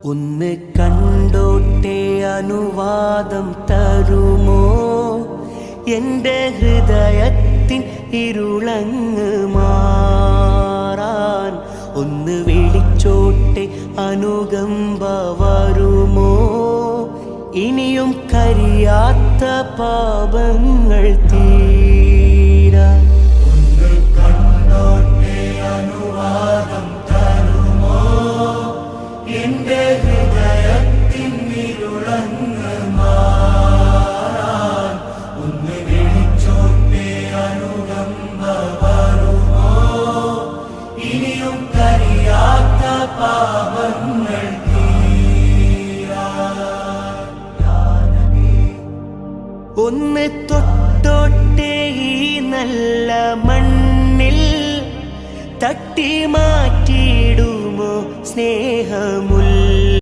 ഒന്ന് കണ്ടോട്ടെ അനുവാദം തരുമോ? എൻ്റെ ഹൃദയത്തിൻ ഇരുളങ്ങ് മാറാൻ ഒന്ന് വിളിച്ചോട്ടെ അനുകമ്പ വരുമോ? ഇനിയും കരിയാത്ത പാപങ്ങൾ തീരാൻ എൻ്റെ ഹൃദയത്തിൻ ഇരുളങ്ങ് മാറാൻ ഒന്ന് വിളിച്ചോട്ടെ അനുകമ്പ വരുമോ? ഇനിയും കരിയാത്ത പാപങ്ങൾ തീരാൻ ഒന്ന് തൊട്ടോട്ടെ ഈ നല്ല മണ്ണിൽ തട്ടി മാറ്റിയിടുമോ സ്നേഹമുള്ള